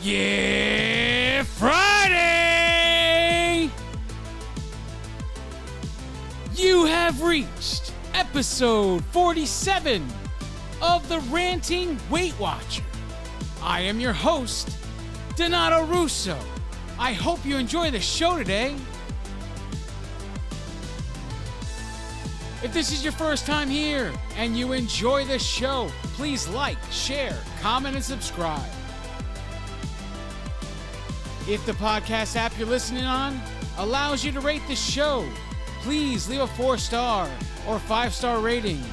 Yeah, Friday! You have reached episode 47 of the Ranting Weight Watcher. I am your host, Donato Russo. I hope you enjoy the show today. If this is your first time here and you enjoy the show, please like, share, comment, and subscribe. If the podcast app you're listening on allows you to rate the show, please leave a 4-star or 5-star rating.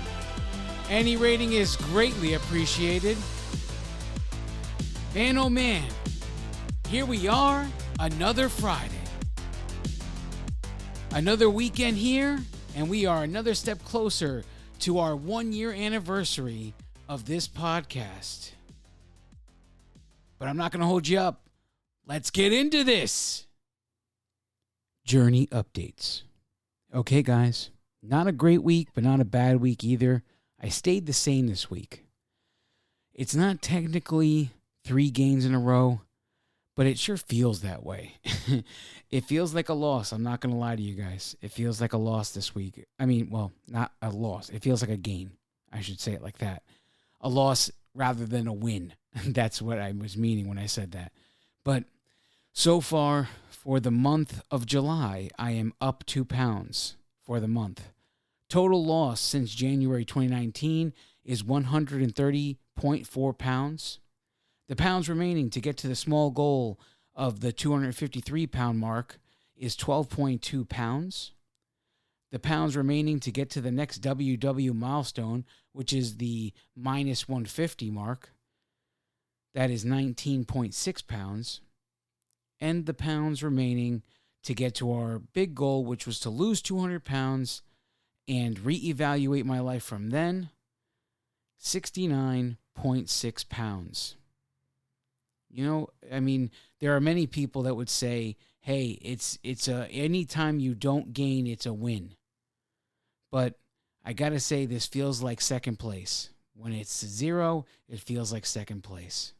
Any rating is greatly appreciated. Man, oh man, here we are, another Friday. Another weekend here, and we are another step closer to our 1-year anniversary of this podcast. But I'm not going to hold you up. Let's get into this. Journey updates. Okay, guys. Not a great week, but not a bad week either. I stayed the same this week. It's not technically 3 gains in a row, but it sure feels that way. It feels like a loss. I'm not going to lie to you guys. It feels like a loss this week. I mean, well, not a loss. It feels like a gain. I should say it like that. A loss rather than a win. That's what I was meaning when I said that. But so far, for the month of July, I am up 2 pounds for the month. Total loss since January 2019 is 130.4 pounds. The pounds remaining to get to the small goal of the 253-pound mark is 12.2 pounds. The pounds remaining to get to the next WW milestone, which is the minus 150 mark, that is 19.6 pounds. And the pounds remaining to get to our big goal, which was to lose 200 pounds and reevaluate my life from then, 69.6 pounds. You know, I mean, there are many people that would say, hey, it's anytime you don't gain, it's a win. But I got to say, this feels like second place. When it's 0, it feels like second place.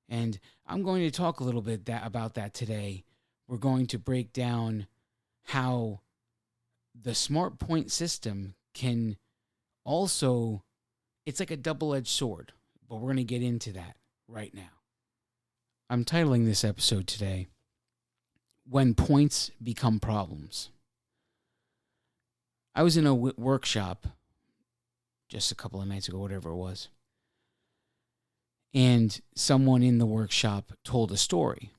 And I'm going to talk a little bit about that today. We're going to break down how the smart point system can also, it's like a double-edged sword, but we're going to get into that right now. I'm titling this episode today, When Points Become Problems. I was in a workshop just a couple of nights ago, whatever it was. And someone in the workshop told a story.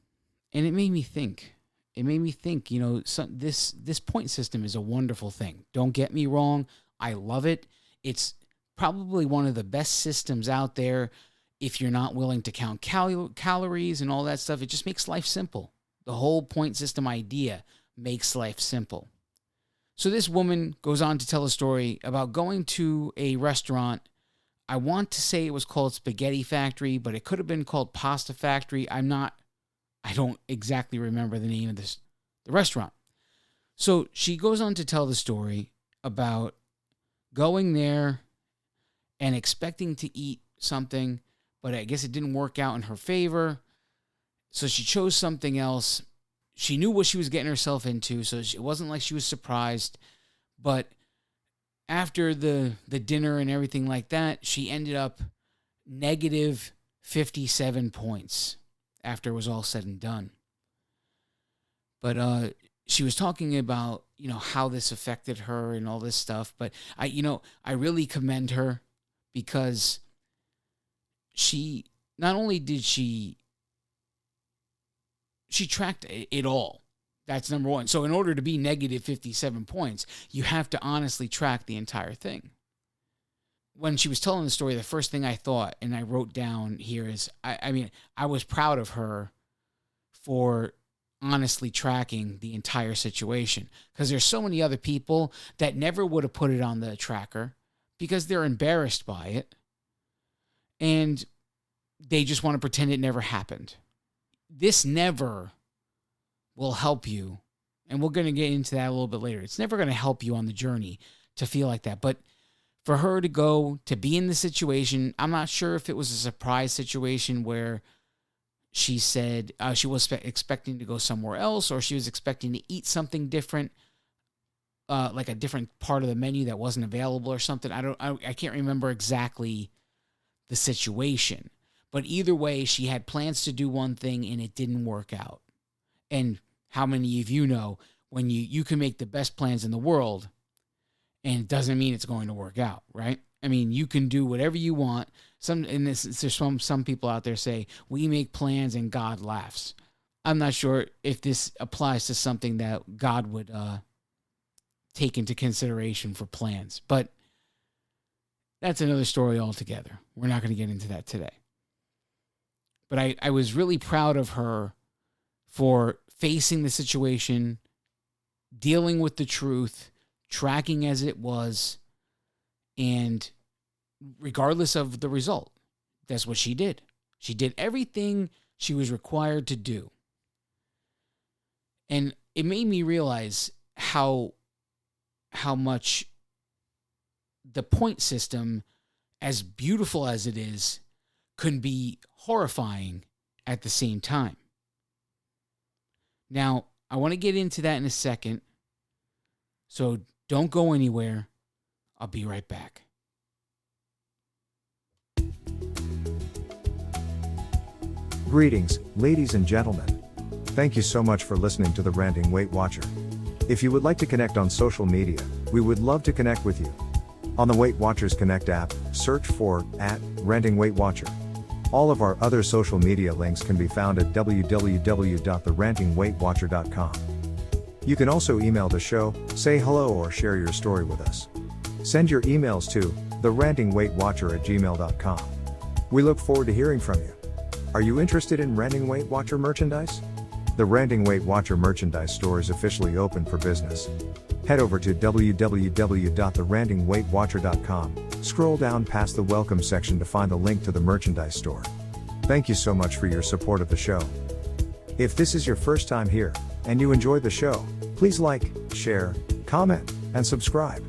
And it made me think. You know, this point system is a wonderful thing. Don't get me wrong. I love it. It's probably one of the best systems out there. If you're not willing to count calories and all that stuff, it just makes life simple. The whole point system idea makes life simple. So this woman goes on to tell a story about going to a restaurant. I want to say it was called Spaghetti Factory, but it could have been called Pasta Factory. I don't exactly remember the name of the restaurant. So she goes on to tell the story about going there and expecting to eat something, but I guess it didn't work out in her favor. So she chose something else. She knew what she was getting herself into, so it wasn't like she was surprised. But after the dinner and everything like that, she ended up negative 57 points after it was all said and done. But she was talking about, you know, how this affected her and all this stuff. But I really commend her because she not only did she tracked it all. That's number one. So in order to be negative 57 points, you have to honestly track the entire thing. When she was telling the story, the first thing I thought, and I wrote down here is, I was proud of her for honestly tracking the entire situation. Because there's so many other people that never would have put it on the tracker because they're embarrassed by it. And they just want to pretend it never happened. This never will help you. And we're going to get into that a little bit later. It's never going to help you on the journey to feel like that. But for her to go to be in the situation, I'm not sure if it was a surprise situation where she said she was expecting to go somewhere else, or she was expecting to eat something different, like a different part of the menu that wasn't available or something. I can't remember exactly the situation, but either way, she had plans to do one thing and it didn't work out. And how many of you know when you can make the best plans in the world and it doesn't mean it's going to work out, right? I mean, you can do whatever you want. There's some people out there say, we make plans and God laughs. I'm not sure if this applies to something that God would take into consideration for plans, but that's another story altogether. We're not going to get into that today. But I was really proud of her for facing the situation, dealing with the truth, tracking as it was, and regardless of the result, that's what she did. She did everything she was required to do. And it made me realize how much the point system, as beautiful as it is, can be horrifying at the same time. Now, I want to get into that in a second, so don't go anywhere. I'll be right back. Greetings, ladies and gentlemen. Thank you so much for listening to the Ranting Weight Watcher. If you would like to connect on social media, we would love to connect with you. On the Weight Watchers Connect app, search for @Ranting Weight Watcher. All of our other social media links can be found at www.therantingweightwatcher.com. You can also email the show, say hello, or share your story with us. Send your emails to therantingweightwatcher@gmail.com. We look forward to hearing from you. Are you interested in Ranting Weight Watcher merchandise? The Ranting Weight Watcher merchandise store is officially open for business. Head over to www.therantingweightwatcher.com, scroll down past the welcome section to find the link to the merchandise store. Thank you so much for your support of the show. If this is your first time here, and you enjoy the show, please like, share, comment, and subscribe.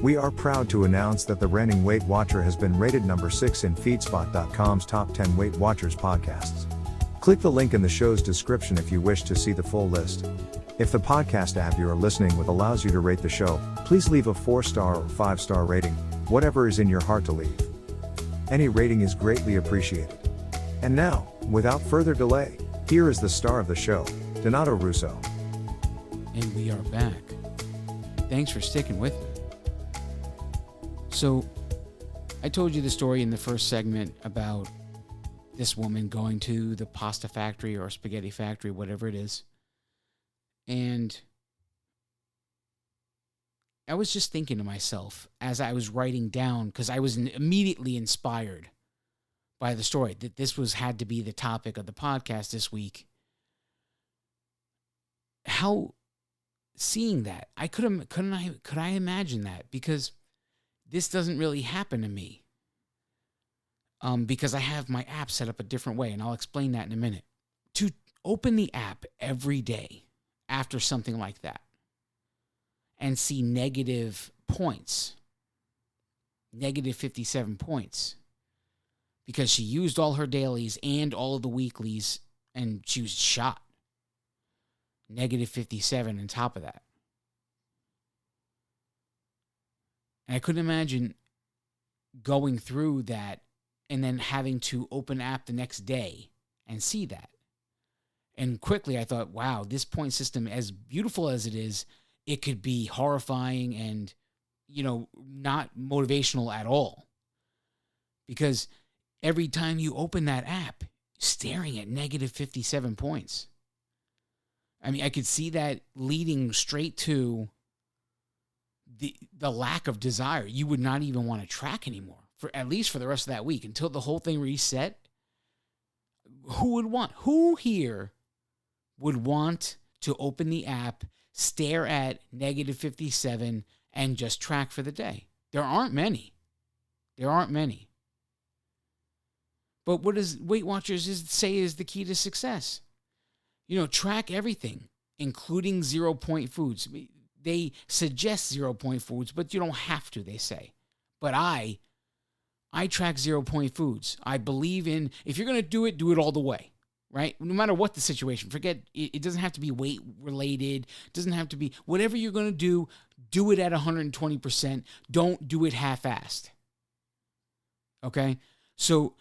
We are proud to announce that the Ranting Weight Watcher has been rated number 6 in Feedspot.com's top 10 Weight Watchers podcasts. Click the link in the show's description if you wish to see the full list. If the podcast app you are listening with allows you to rate the show, please leave a 4-star or 5-star rating, whatever is in your heart to leave. Any rating is greatly appreciated. And now, without further delay, here is the star of the show, Donato Russo. And we are back. Thanks for sticking with me. So, I told you the story in the first segment about this woman going to the pasta factory or spaghetti factory, whatever it is. And I was just thinking to myself as I was writing down, because I was immediately inspired by the story, that this had to be the topic of the podcast this week. How seeing that, could I imagine that? Because this doesn't really happen to me. Because I have my app set up a different way, and I'll explain that in a minute. To open the app every day after something like that and see negative points, negative 57 points, because she used all her dailies and all of the weeklies, and she was shot. Negative 57 on top of that. And I couldn't imagine going through that and then having to open app the next day and see that. And quickly I thought, wow, this point system, as beautiful as it is, it could be horrifying and, not motivational at all. Because every time you open that app, staring at negative 57 points. I mean, I could see that leading straight to the lack of desire. You would not even want to track anymore, at least for the rest of that week, until the whole thing reset. Who here would want to open the app, stare at negative 57, and just track for the day? There aren't many. But what does Weight Watchers say is the key to success? Track everything, including 0 point foods. They suggest 0 point foods, but you don't have to, they say. But I track 0 point foods. I believe in, if you're going to do it all the way. right? No matter what the situation, forget it doesn't have to be weight related. It doesn't have to be whatever you're going to do it at 120%. Don't do it half-assed. Okay? So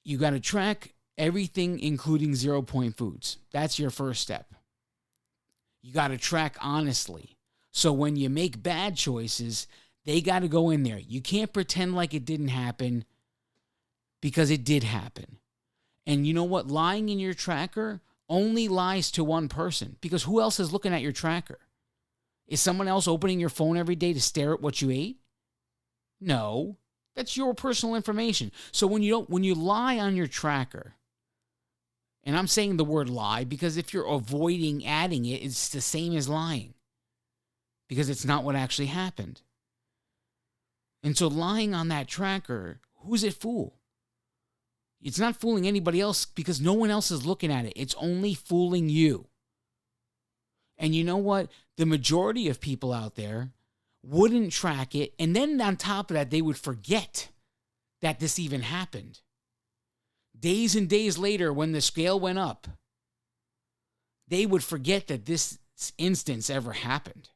you got to track everything, including 0-point foods. That's your first step. You got to track honestly. So when you make bad choices, they got to go in there. You can't pretend like it didn't happen because it did happen. And you know what? Lying in your tracker only lies to one person, because who else is looking at your tracker? Is someone else opening your phone every day to stare at what you ate? No, that's your personal information. So when you lie on your tracker, and I'm saying the word lie because if you're avoiding adding it, it's the same as lying, because it's not what actually happened. And so lying on that tracker, who's it fool? It's not fooling anybody else because no one else is looking at it. It's only fooling you. And you know what? The majority of people out there wouldn't track it. And then on top of that, they would forget that this even happened. Days and days later, when the scale went up, they would forget that this instance ever happened.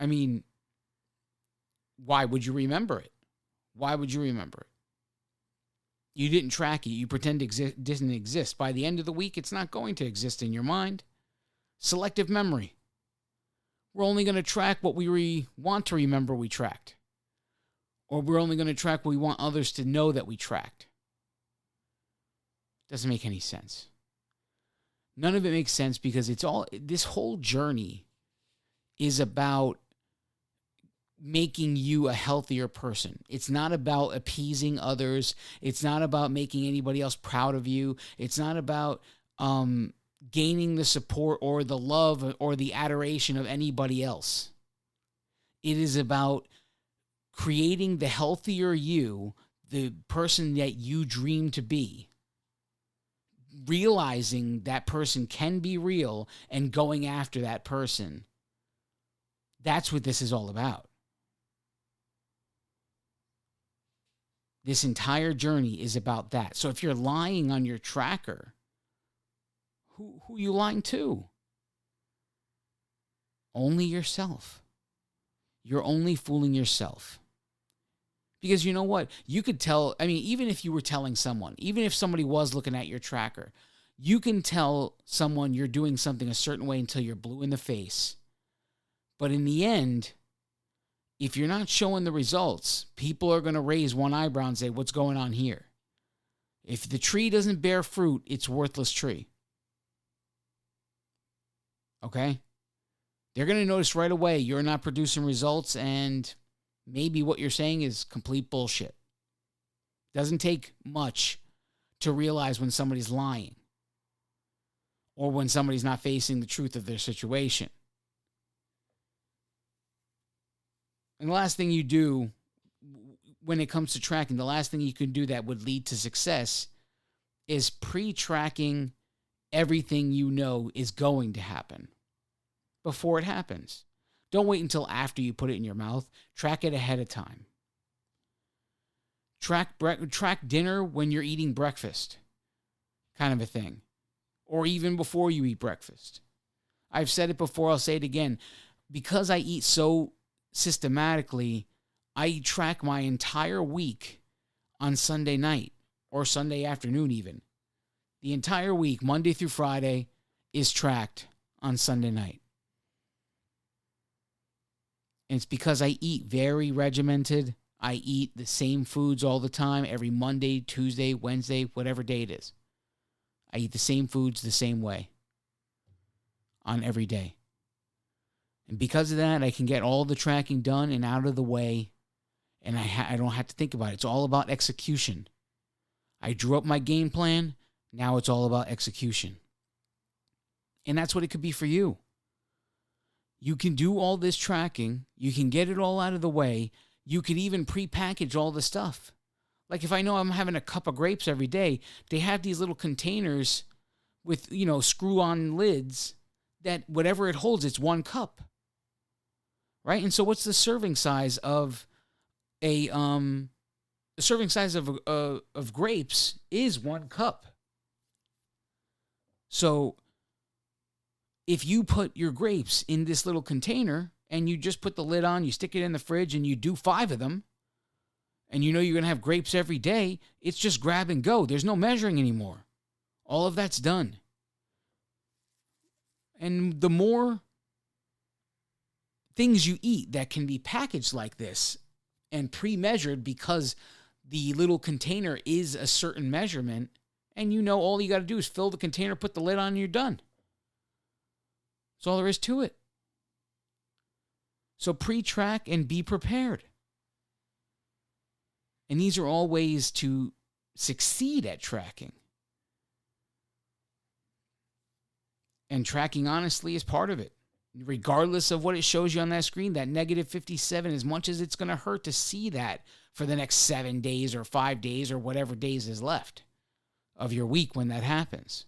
I mean, why would you remember it? Why would you remember it? You didn't track it. You pretend it didn't exist. By the end of the week, it's not going to exist in your mind. Selective memory. We're only going to track what we want to remember we tracked. Or we're only going to track what we want others to know that we tracked. Doesn't make any sense. None of it makes sense because this whole journey is about making you a healthier person. It's not about appeasing others. It's not about making anybody else proud of you. It's not about gaining the support or the love or the adoration of anybody else. It is about creating the healthier you, the person that you dream to be, realizing that person can be real and going after that person. That's what this is all about. This entire journey is about that. So if you're lying on your tracker, who are you lying to? Only yourself. You're only fooling yourself. Because you know what? You could tell, even if you were telling someone, even if somebody was looking at your tracker, you can tell someone you're doing something a certain way until you're blue in the face. But in the end, if you're not showing the results, people are going to raise one eyebrow and say, what's going on here? If the tree doesn't bear fruit, it's a worthless tree. Okay? They're going to notice right away you're not producing results, and maybe what you're saying is complete bullshit. Doesn't take much to realize when somebody's lying or when somebody's not facing the truth of their situation. And the last thing you do when it comes to tracking, the last thing you can do that would lead to success is pre-tracking everything you know is going to happen before it happens. Don't wait until after you put it in your mouth. Track it ahead of time. Track dinner when you're eating breakfast, kind of a thing. Or even before you eat breakfast. I've said it before, I'll say it again. Because I eat so systematically, I track my entire week on Sunday night or Sunday afternoon even. The entire week, Monday through Friday, is tracked on Sunday night. And it's because I eat very regimented. I eat the same foods all the time, every Monday, Tuesday, Wednesday, whatever day it is. I eat the same foods the same way on every day. And because of that, I can get all the tracking done and out of the way, and I don't have to think about it. It's all about execution. I drew up my game plan. Now it's all about execution. And that's what it could be for you. You can do all this tracking. You can get it all out of the way. You could even pre-package all the stuff. Like if I know I'm having a cup of grapes every day, they have these little containers with, screw-on lids that whatever it holds, it's 1 cup. Right? And so what's the serving size of a the serving size of grapes is 1 cup. So if you put your grapes in this little container and you just put the lid on, you stick it in the fridge and you do 5 of them, and you know you're going to have grapes every day, it's just grab and go. There's no measuring anymore. All of that's done. And the more things you eat that can be packaged like this and pre-measured because the little container is a certain measurement, and you know all you got to do is fill the container, put the lid on, and you're done. That's all there is to it. So pre-track and be prepared. And these are all ways to succeed at tracking. And tracking honestly is part of it. Regardless of what it shows you on that screen, that negative 57, as much as it's going to hurt to see that for the next 7 days or 5 days or whatever days is left of your week when that happens.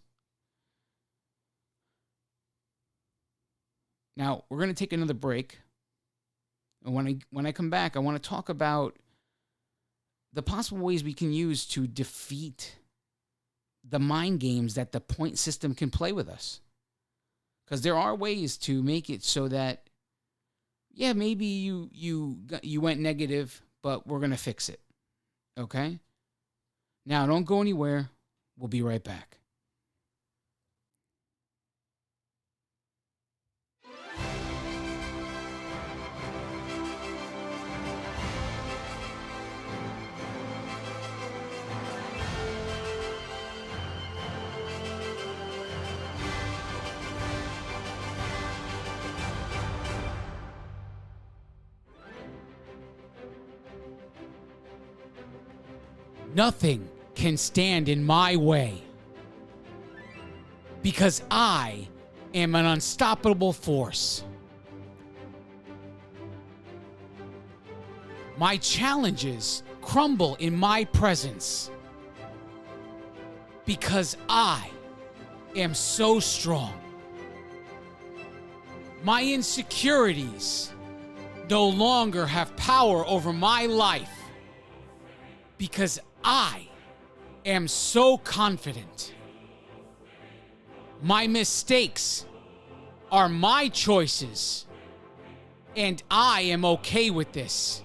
Now, we're going to take another break. And when I come back, I want to talk about the possible ways we can use to defeat the mind games that the point system can play with us. Because there are ways to make it so that, yeah, maybe you went negative, but we're going to fix it. Okay? Now, don't go anywhere. We'll be right back. Nothing can stand in my way because I am an unstoppable force. My challenges crumble in my presence because I am so strong. My insecurities no longer have power over my life because I am so confident. My mistakes are my choices, and I am okay with this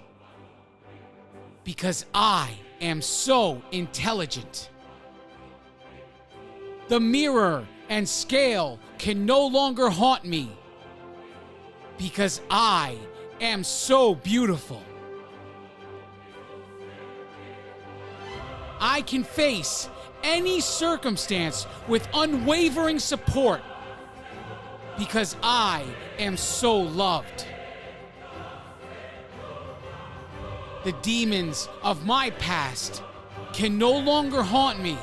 because I am so intelligent. The mirror and scale can no longer haunt me because I am so beautiful. I can face any circumstance with unwavering support because I am so loved. The demons of my past can no longer haunt me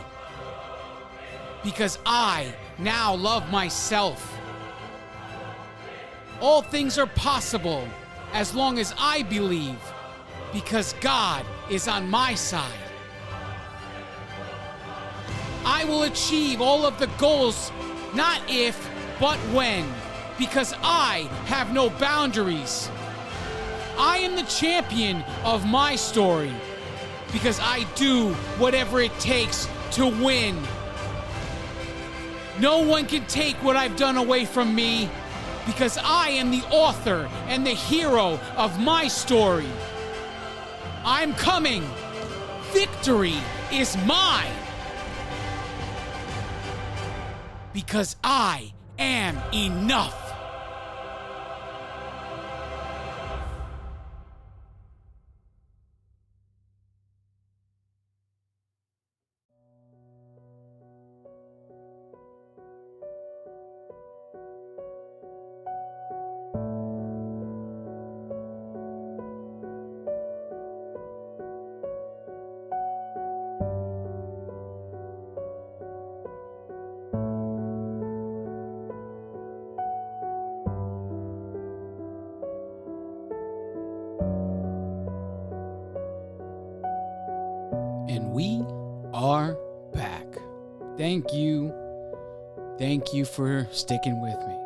because I now love myself. All things are possible as long as I believe because God is on my side. I will achieve all of the goals, not if, but when, because I have no boundaries. I am the champion of my story because I do whatever it takes to win. No one can take what I've done away from me because I am the author and the hero of my story. I'm coming. Victory is mine. Because I am enough. And we are back. Thank you. Thank you for sticking with me.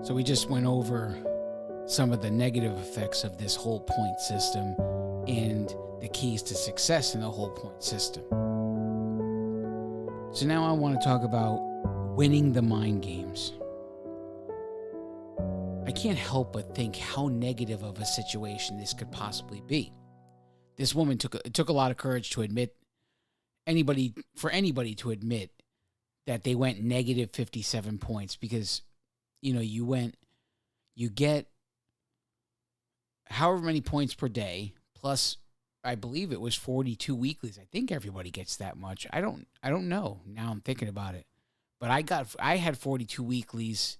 So we just went over some of the negative effects of this whole point system and the keys to success in the whole point system. So now I want to talk about winning the mind games. I can't help but think how negative of a situation this could possibly be. This woman it took a lot of courage to admit anybody to admit that they went negative 57 points, because you get however many points per day, plus I believe it was 42 weeklies. I think everybody gets that much. I don't know. Now I'm thinking about it. But I had 42 weeklies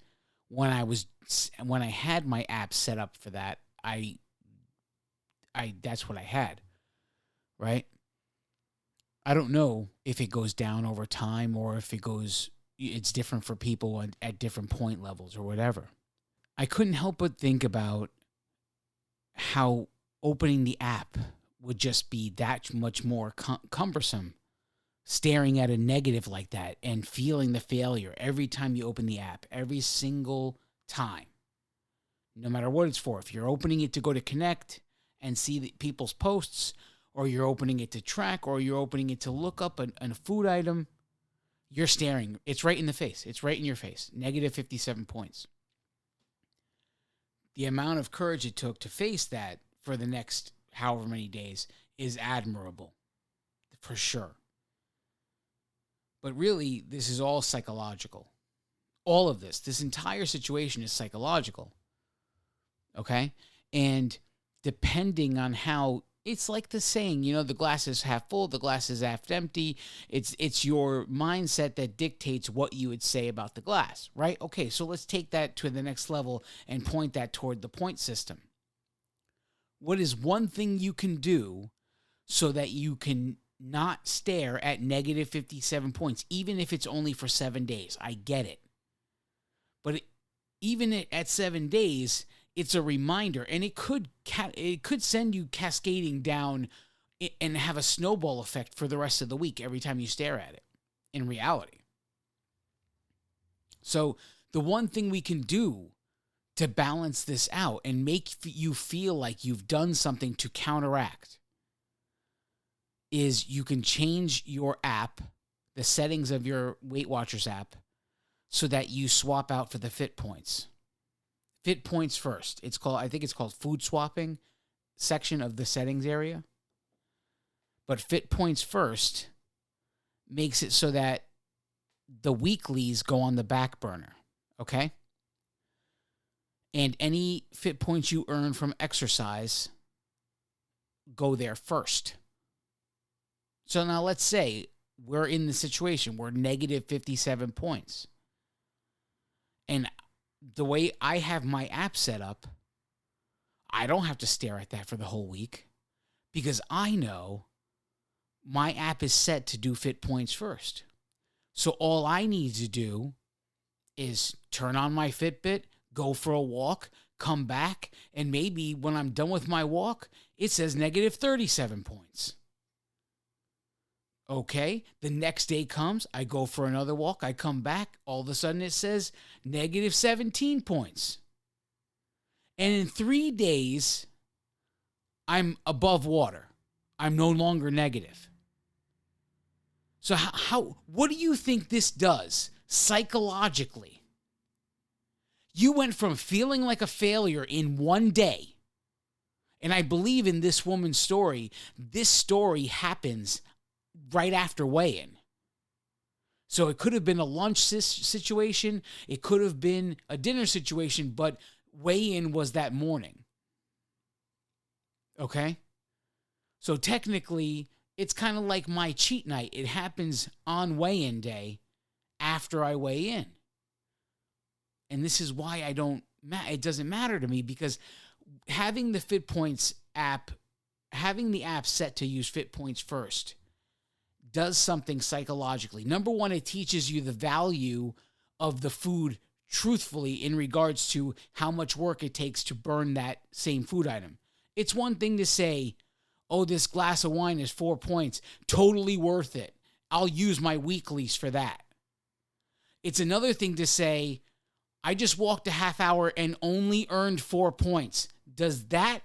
when I had my app set up for that. I that's what I had. Right? I don't know if it goes down over time or if it's different for people at different point levels or whatever. I couldn't help but think about how opening the app would just be that much more cumbersome, staring at a negative like that and feeling the failure every time you open the app, every single time, no matter what it's for. If you're opening it to go to connect and see people's posts, or you're opening it to track, or you're opening it to look up a food item, you're staring. It's right in the face. It's right in your face. Negative 57 points. The amount of courage it took to face that for the next however many days is admirable, for sure. But really, this is all psychological. All of this entire situation is psychological. Okay? And depending on how, it's like the saying, the glass is half full, the glass is half empty. It's your mindset that dictates what you would say about the glass, right? Okay, so let's take that to the next level and point that toward the point system. What is one thing you can do so that you can not stare at negative 57 points, even if it's only for 7 days? I get it. But even at 7 days, it's a reminder, and it could send you cascading down and have a snowball effect for the rest of the week every time you stare at it in reality. So the one thing we can do to balance this out and make you feel like you've done something to counteract is you can change your app, the settings of your Weight Watchers app, so that you swap out for the Fit Points. Fit Points first. I think it's called food swapping section of the settings area. But Fit Points first makes it so that the weeklies go on the back burner. Okay? And any Fit Points you earn from exercise go there first. So now let's say we're in the situation where negative 57 points. And the way I have my app set up, I don't have to stare at that for the whole week, because I know my app is set to do Fit Points first. So all I need to do is turn on my Fitbit, go for a walk, come back, and maybe when I'm done with my walk, it says negative 37 points. Okay, the next day comes, I go for another walk, I come back, all of a sudden it says negative 17 points. And in 3 days, I'm above water. I'm no longer negative. So what do you think this does psychologically? You went from feeling like a failure in 1 day, and I believe in this woman's story, this story happens right after weigh-in. So it could have been a lunch situation. It could have been a dinner situation, but weigh-in was that morning. Okay? So technically, it's kind of like my cheat night. It happens on weigh-in day after I weigh in. And this is why it doesn't matter to me, because having the Fit Points app, having the app set to use Fit Points first, does something psychologically. Number one, it teaches you the value of the food truthfully in regards to how much work it takes to burn that same food item. It's one thing to say, oh, this glass of wine is 4 points, totally worth it. I'll use my weeklies for that. It's another thing to say, I just walked a half hour and only earned 4 points. Does that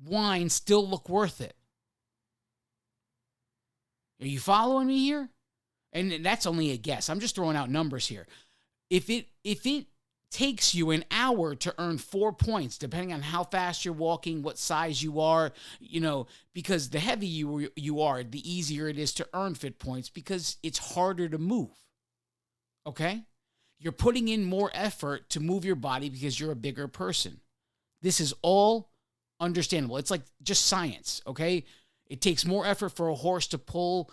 wine still look worth it? Are you following me here? And that's only a guess. I'm just throwing out numbers here. If it takes you an hour to earn 4 points, depending on how fast you're walking, what size you are, because the heavier you are, the easier it is to earn fit points because it's harder to move. Okay? You're putting in more effort to move your body because you're a bigger person. This is all understandable. It's like just science, okay? It takes more effort for a horse to pull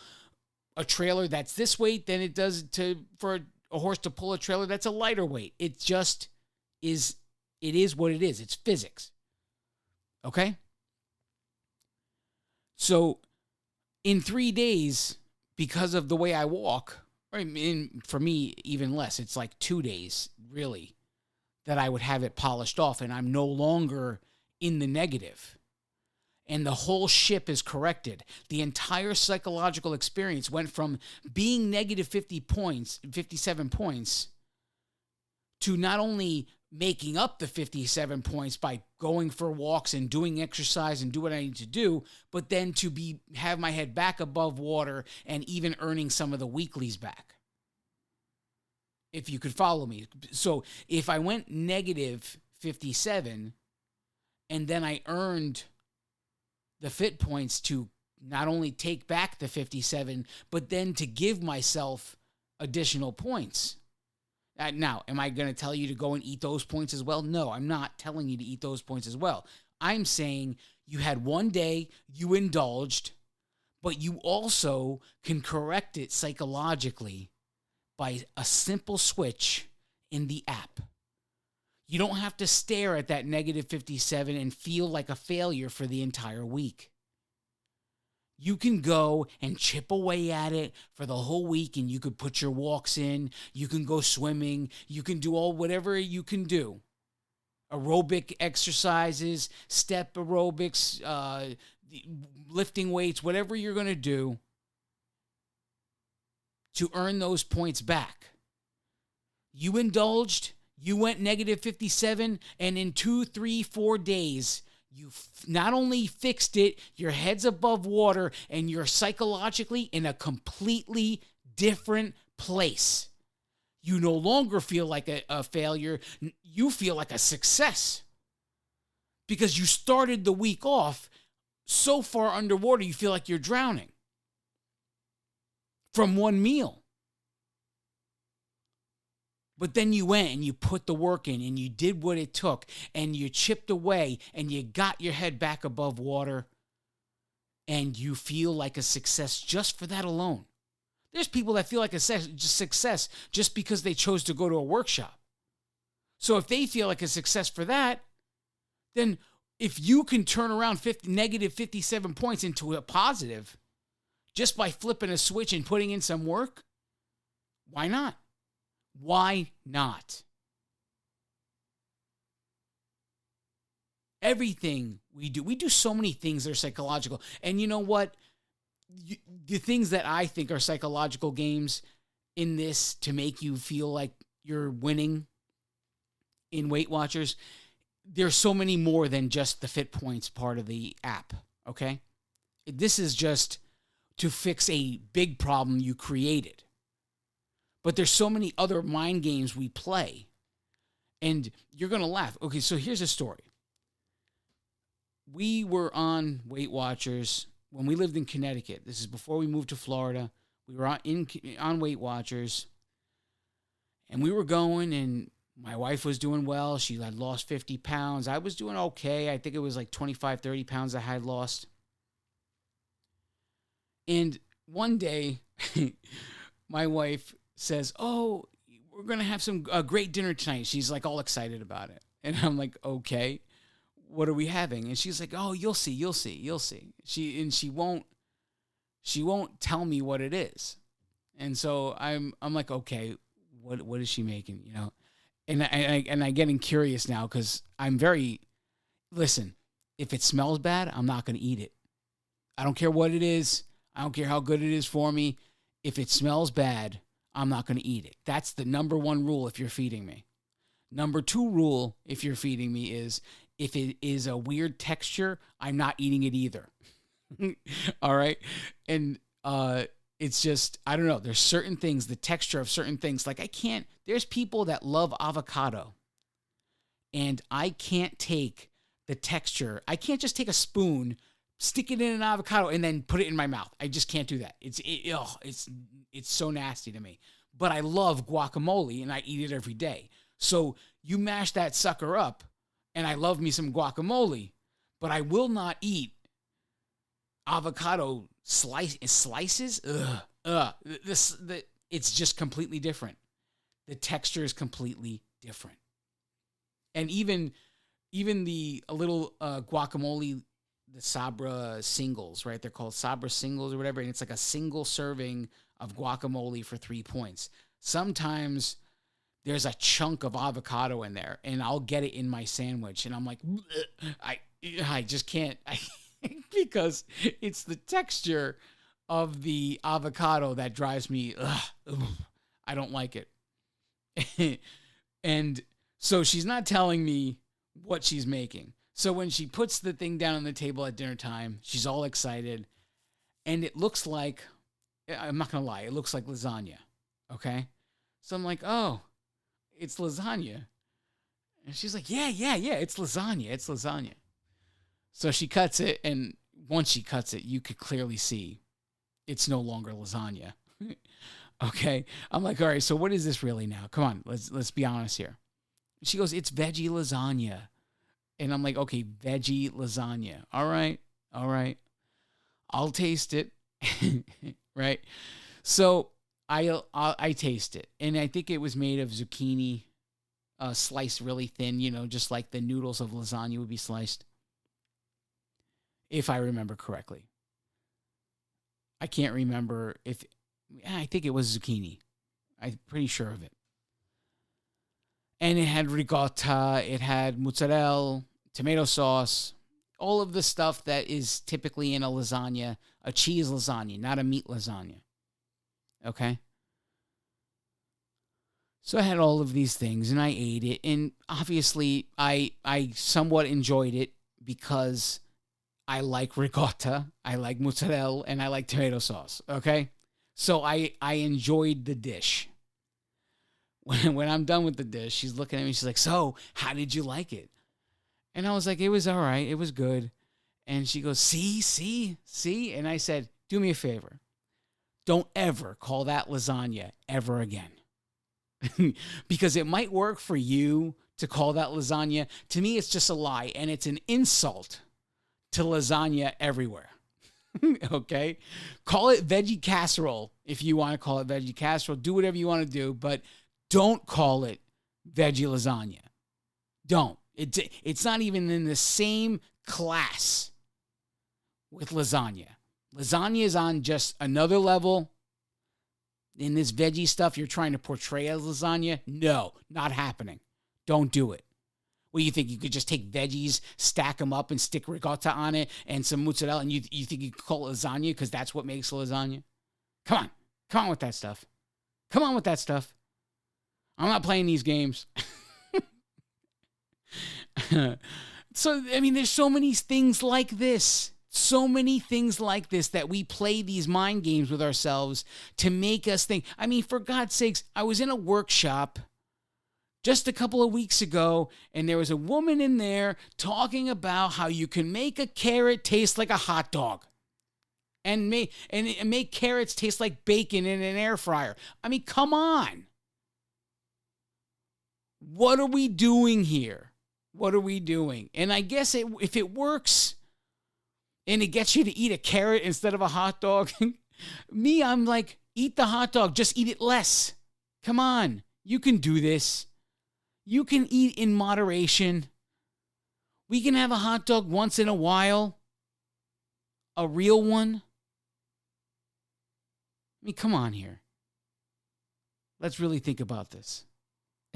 a trailer that's this weight than it does for a horse to pull a trailer that's a lighter weight. It just is, it is what it is. It's physics. Okay? So in 3 days, because of the way I walk, for me, even less, it's like 2 days, really, that I would have it polished off, and I'm no longer in the negative. And the whole ship is corrected. The entire psychological experience went from being negative 57 points, to not only making up the 57 points by going for walks and doing exercise and do what I need to do, but then to have my head back above water and even earning some of the weeklies back. If you could follow me. So if I went negative 57 and then I earned the fit points to not only take back the 57, but then to give myself additional points. Now, am I going to tell you to go and eat those points as well? No, I'm not telling you to eat those points as well. I'm saying you had 1 day, you indulged, but you also can correct it psychologically by a simple switch in the app. You don't have to stare at that negative 57 and feel like a failure for the entire week. You can go and chip away at it for the whole week, and you could put your walks in. You can go swimming. You can do whatever you can do. Aerobic exercises, step aerobics, lifting weights, whatever you're going to do to earn those points back. You indulged. You went negative 57, and in 2, 3, 4 days, you not only fixed it, your head's above water, and you're psychologically in a completely different place. You no longer feel like a failure. You feel like a success. Because you started the week off so far underwater, you feel like you're drowning from one meal. But then you went and you put the work in and you did what it took and you chipped away and you got your head back above water and you feel like a success just for that alone. There's people that feel like a success just because they chose to go to a workshop. So if they feel like a success for that, then if you can turn around negative 57 points into a positive just by flipping a switch and putting in some work, why not? Why not? Everything we do so many things that are psychological. And you know what? The things that I think are psychological games in this to make you feel like you're winning in Weight Watchers, there's so many more than just the fit points part of the app, okay? This is just to fix a big problem you created. But there's so many other mind games we play. And you're going to laugh. Okay, so here's a story. We were on Weight Watchers when we lived in Connecticut. This is before we moved to Florida. We were on Weight Watchers. And we were going, and my wife was doing well. She had lost 50 pounds. I was doing okay. I think it was like 25, 30 pounds I had lost. And one day, my wife says, "Oh, we're going to have a great dinner tonight." She's like all excited about it. And I'm like, "Okay, what are we having?" And she's like, "Oh, you'll see. She won't tell me what it is. And so I'm like, "Okay, what is she making?" And I'm getting curious now because listen, if it smells bad, I'm not going to eat it. I don't care what it is. I don't care how good it is for me. If it smells bad, I'm not going to eat it. That's the number one rule if you're feeding me. Number 2 rule if you're feeding me is if it is a weird texture, I'm not eating it either. All right. And it's just, I don't know. There's certain things, the texture of certain things. Like there's people that love avocado. And I can't take the texture. I can't just take a spoon, stick it in an avocado, and then put it in my mouth. I just can't do that. It's so nasty to me. But I love guacamole, and I eat it every day. So you mash that sucker up, and I love me some guacamole, but I will not eat avocado slices. It's just completely different. The texture is completely different. And even the little guacamole, the Sabra singles, right? They're called Sabra singles or whatever. And it's like a single serving of guacamole for 3 points. Sometimes there's a chunk of avocado in there, and I'll get it in my sandwich. And I'm like, I just can't, because it's the texture of the avocado that drives me, I don't like it. And so she's not telling me what she's making. So when she puts the thing down on the table at dinner time, she's all excited. And it looks like, I'm not going to lie, it looks like lasagna. Okay? So I'm like, oh, it's lasagna. And she's like, yeah, it's lasagna. So she cuts it, and once she cuts it, you could clearly see it's no longer lasagna. Okay? I'm like, all right, so what is this really now? Come on, let's be honest here. She goes, it's veggie lasagna. And I'm like, okay, veggie lasagna. All right. I'll taste it. Right? So I taste it. And I think it was made of zucchini, sliced really thin, just like the noodles of lasagna would be sliced. If I remember correctly. I can't remember I think it was zucchini. I'm pretty sure of it. And it had ricotta, it had mozzarella, tomato sauce, all of the stuff that is typically in a lasagna, a cheese lasagna, not a meat lasagna. Okay? So I had all of these things, and I ate it. And obviously, I somewhat enjoyed it because I like ricotta, I like mozzarella, and I like tomato sauce. Okay? So I enjoyed the dish. When I'm done with the dish, she's looking at me. She's like, so how did you like it? And I was like, it was all right. It was good. And she goes, see? And I said, do me a favor. Don't ever call that lasagna ever again. Because it might work for you to call that lasagna. To me, it's just a lie. And it's an insult to lasagna everywhere. Okay? Call it veggie casserole if you want to call it veggie casserole. Do whatever you want to do. But don't call it veggie lasagna. Don't. It's not even in the same class with lasagna. Lasagna is on just another level. In this veggie stuff you're trying to portray as lasagna, no, not happening. Don't do it. What do you think? You could just take veggies, stack them up, and stick ricotta on it and some mozzarella, and you think you could call it lasagna because that's what makes lasagna? Come on with that stuff. I'm not playing these games. So, I mean, there's so many things like this. That we play these mind games with ourselves to make us think. I mean, for God's sakes, I was in a workshop just a couple of weeks ago, and there was a woman in there talking about how you can make a carrot taste like a hot dog. And make carrots taste like bacon in an air fryer. I mean, come on. What are we doing here? And I guess if it works and it gets you to eat a carrot instead of a hot dog, I'm like, eat the hot dog, just eat it less. Come on, you can do this. You can eat in moderation. We can have a hot dog once in a while. A real one. I mean, come on here. Let's really think about this.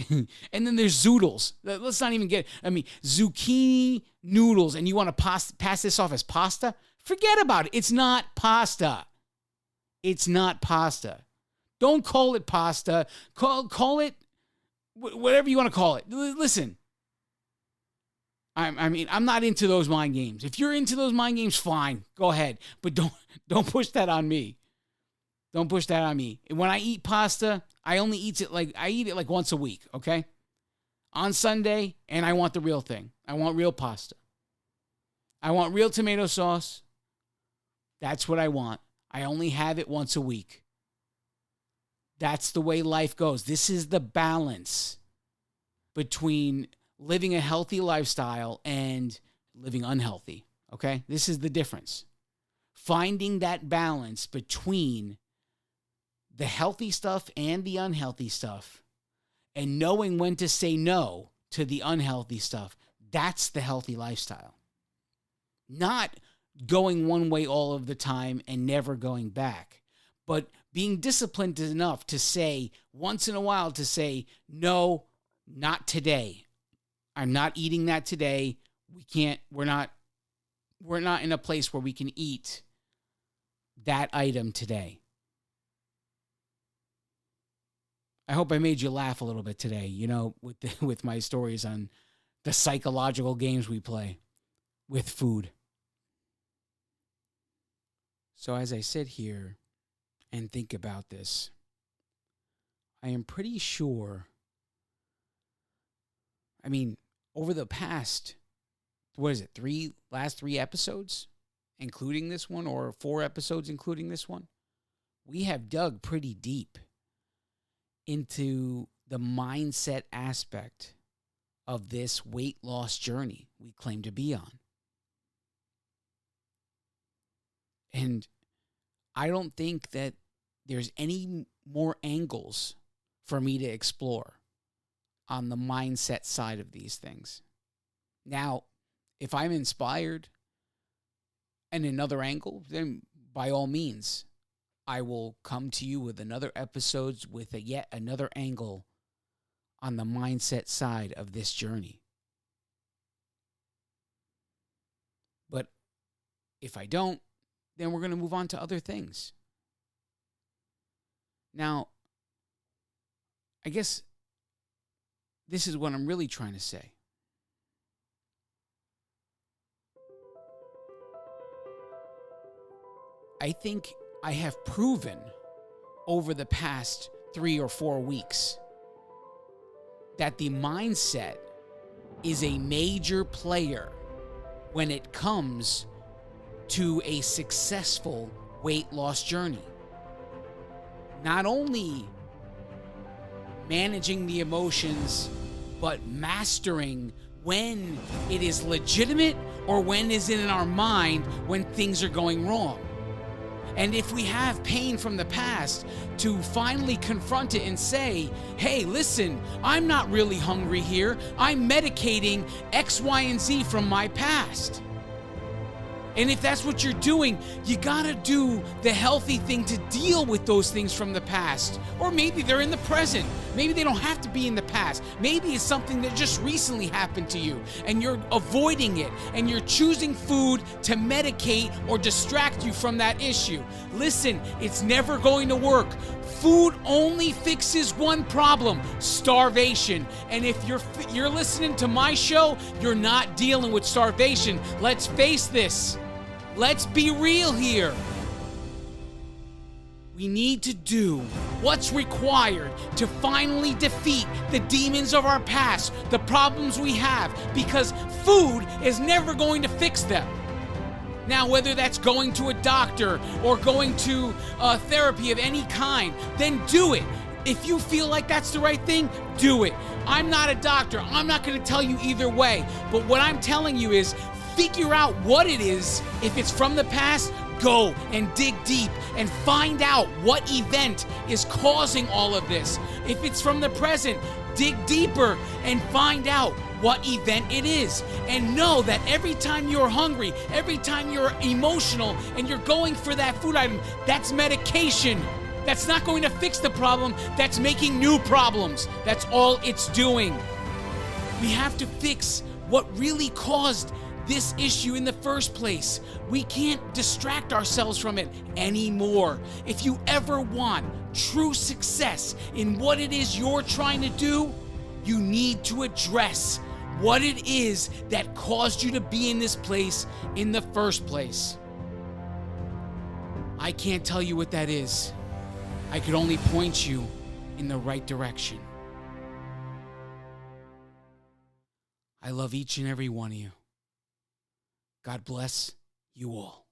And then there's zoodles. Let's not even zucchini noodles, and you want to pass this off as pasta? Forget about it. It's not pasta. Don't call it pasta. Call it whatever you want to call it. Listen, I'm not into those mind games. If you're into those mind games, fine, go ahead. But don't push that on me. Don't push that on me. When I eat pasta, I eat it like once a week, okay? On Sunday, and I want the real thing. I want real pasta. I want real tomato sauce. That's what I want. I only have it once a week. That's the way life goes. This is the balance between living a healthy lifestyle and living unhealthy, okay? This is the difference. Finding that balance between the healthy stuff and the unhealthy stuff and knowing when to say no to the unhealthy stuff, that's the healthy lifestyle. Not going one way all of the time and never going back, but being disciplined enough to say, once in a while, to say, no, not today. I'm not eating that today. We're not in a place where we can eat that item today. I hope I made you laugh a little bit today, with my stories on the psychological games we play with food. So as I sit here and think about this, I am pretty sure, over the past, last 3 episodes, including this one, or 4 episodes including this one, we have dug pretty deep into the mindset aspect of this weight loss journey we claim to be on. And I don't think that there's any more angles for me to explore on the mindset side of these things. Now, if I'm inspired in another angle, then by all means, I will come to you with another episode with yet another angle on the mindset side of this journey. But if I don't, then we're going to move on to other things. Now, I guess this is what I'm really trying to say. I think I have proven over the past 3 or 4 weeks that the mindset is a major player when it comes to a successful weight loss journey. Not only managing the emotions, but mastering when it is legitimate or when is it in our mind when things are going wrong. And if we have pain from the past, to finally confront it and say, hey, listen, I'm not really hungry here. I'm medicating X, Y, and Z from my past. And if that's what you're doing, you gotta do the healthy thing to deal with those things from the past. Or maybe they're in the present. Maybe they don't have to be in the past. Maybe it's something that just recently happened to you and you're avoiding it and you're choosing food to medicate or distract you from that issue. Listen, it's never going to work. Food only fixes one problem: starvation. And if you're listening to my show, you're not dealing with starvation. Let's face this. Let's be real here. We need to do what's required to finally defeat the demons of our past, the problems we have, because food is never going to fix them. Now, whether that's going to a doctor or going to therapy of any kind, then do it. If you feel like that's the right thing, do it. I'm not a doctor. I'm not going to tell you either way. But what I'm telling you is figure out what it is. If it's from the past, go and dig deep and find out what event is causing all of this. If it's from the present, dig deeper and find out what event it is. And know that every time you're hungry, every time you're emotional and you're going for that food item, that's medication. That's not going to fix the problem. That's making new problems. That's all it's doing. We have to fix what really caused this issue in the first place. We can't distract ourselves from it anymore. If you ever want true success in what it is you're trying to do, you need to address what it is that caused you to be in this place in the first place. I can't tell you what that is. I could only point you in the right direction. I love each and every one of you. God bless you all.